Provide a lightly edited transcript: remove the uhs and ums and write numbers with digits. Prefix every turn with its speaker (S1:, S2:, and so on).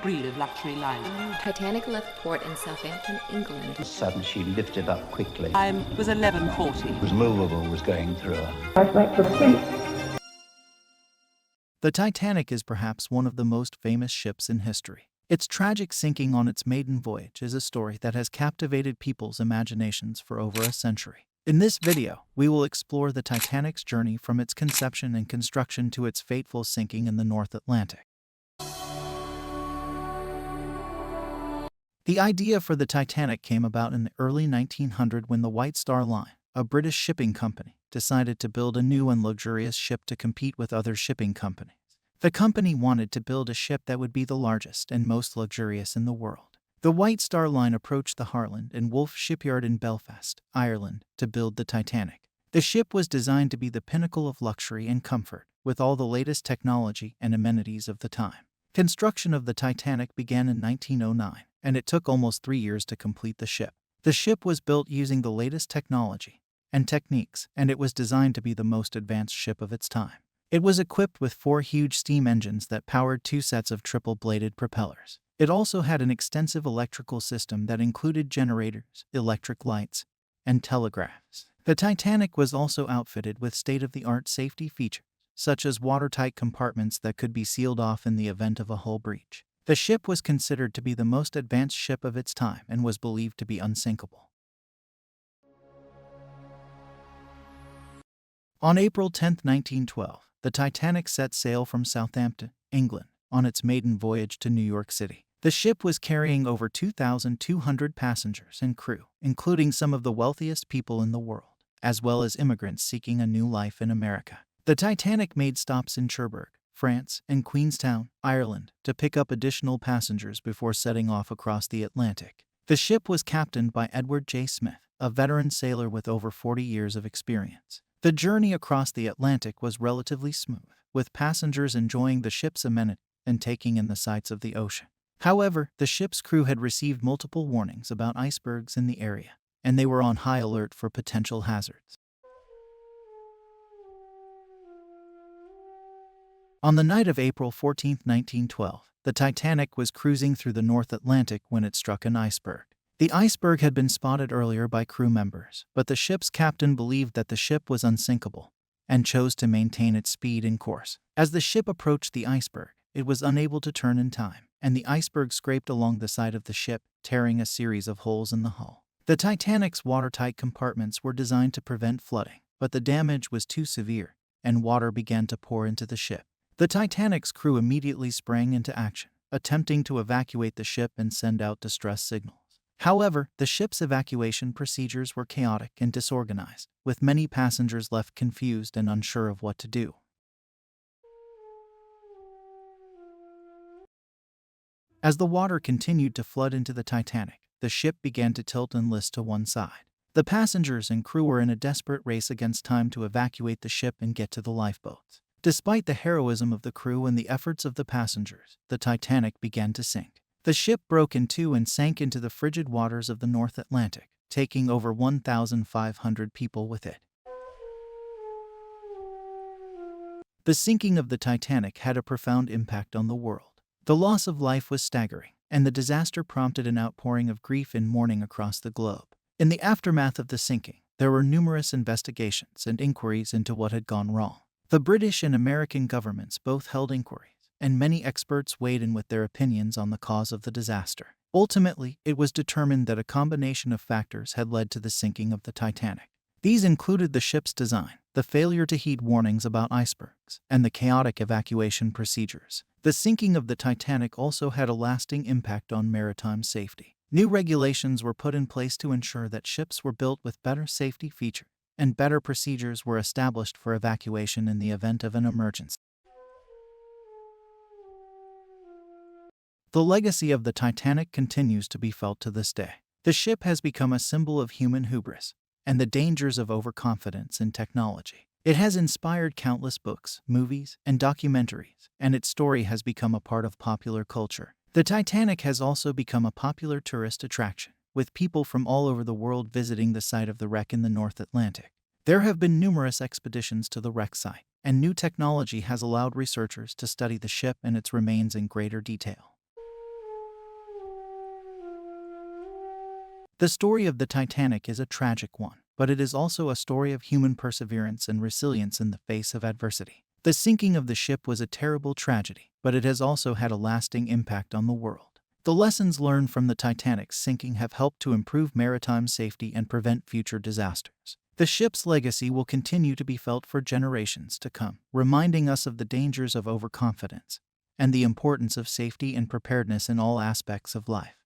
S1: breed of luxury liner.
S2: Titanic left port in Southampton, England.
S3: Suddenly she lifted up quickly.
S1: Time was 11:40.
S3: It was movable was going through her.
S4: The Titanic is perhaps one of the most famous ships in history. Its tragic sinking on its maiden voyage is a story that has captivated people's imaginations for over a century. In this video, we will explore the Titanic's journey from its conception and construction to its fateful sinking in the North Atlantic. The idea for the Titanic came about in the early 1900s when the White Star Line, a British shipping company, decided to build a new and luxurious ship to compete with other shipping companies. The company wanted to build a ship that would be the largest and most luxurious in the world. The White Star Line approached the Harland and Wolff shipyard in Belfast, Ireland, to build the Titanic. The ship was designed to be the pinnacle of luxury and comfort, with all the latest technology and amenities of the time. Construction of the Titanic began in 1909, and it took almost 3 years to complete the ship. The ship was built using the latest technology and techniques, and it was designed to be the most advanced ship of its time. It was equipped with 4 huge steam engines that powered 2 sets of triple-bladed propellers. It also had an extensive electrical system that included generators, electric lights, and telegraphs. The Titanic was also outfitted with state-of-the-art safety features, such as watertight compartments that could be sealed off in the event of a hull breach. The ship was considered to be the most advanced ship of its time and was believed to be unsinkable. On April 10, 1912, the Titanic set sail from Southampton, England, on its maiden voyage to New York City. The ship was carrying over 2,200 passengers and crew, including some of the wealthiest people in the world, as well as immigrants seeking a new life in America. The Titanic made stops in Cherbourg, France, and Queenstown, Ireland, to pick up additional passengers before setting off across the Atlantic. The ship was captained by Edward J. Smith, a veteran sailor with over 40 years of experience. The journey across the Atlantic was relatively smooth, with passengers enjoying the ship's amenities and taking in the sights of the ocean. However, the ship's crew had received multiple warnings about icebergs in the area, and they were on high alert for potential hazards. On the night of April 14, 1912, the Titanic was cruising through the North Atlantic when it struck an iceberg. The iceberg had been spotted earlier by crew members, but the ship's captain believed that the ship was unsinkable and chose to maintain its speed and course. As the ship approached the iceberg, it was unable to turn in time, and the iceberg scraped along the side of the ship, tearing a series of holes in the hull. The Titanic's watertight compartments were designed to prevent flooding, but the damage was too severe, and water began to pour into the ship. The Titanic's crew immediately sprang into action, attempting to evacuate the ship and send out distress signals. However, the ship's evacuation procedures were chaotic and disorganized, with many passengers left confused and unsure of what to do. As the water continued to flood into the Titanic, the ship began to tilt and list to one side. The passengers and crew were in a desperate race against time to evacuate the ship and get to the lifeboats. Despite the heroism of the crew and the efforts of the passengers, the Titanic began to sink. The ship broke in two and sank into the frigid waters of the North Atlantic, taking over 1,500 people with it. The sinking of the Titanic had a profound impact on the world. The loss of life was staggering, and the disaster prompted an outpouring of grief and mourning across the globe. In the aftermath of the sinking, there were numerous investigations and inquiries into what had gone wrong. The British and American governments both held inquiries, and many experts weighed in with their opinions on the cause of the disaster. Ultimately, it was determined that a combination of factors had led to the sinking of the Titanic. These included the ship's design, the failure to heed warnings about icebergs, and the chaotic evacuation procedures. The sinking of the Titanic also had a lasting impact on maritime safety. New regulations were put in place to ensure that ships were built with better safety features, and better procedures were established for evacuation in the event of an emergency. The legacy of the Titanic continues to be felt to this day. The ship has become a symbol of human hubris and the dangers of overconfidence in technology. It has inspired countless books, movies, and documentaries, and its story has become a part of popular culture. The Titanic has also become a popular tourist attraction, with people from all over the world visiting the site of the wreck in the North Atlantic. There have been numerous expeditions to the wreck site, and new technology has allowed researchers to study the ship and its remains in greater detail. The story of the Titanic is a tragic one, but it is also a story of human perseverance and resilience in the face of adversity. The sinking of the ship was a terrible tragedy, but it has also had a lasting impact on the world. The lessons learned from the Titanic's sinking have helped to improve maritime safety and prevent future disasters. The ship's legacy will continue to be felt for generations to come, reminding us of the dangers of overconfidence and the importance of safety and preparedness in all aspects of life.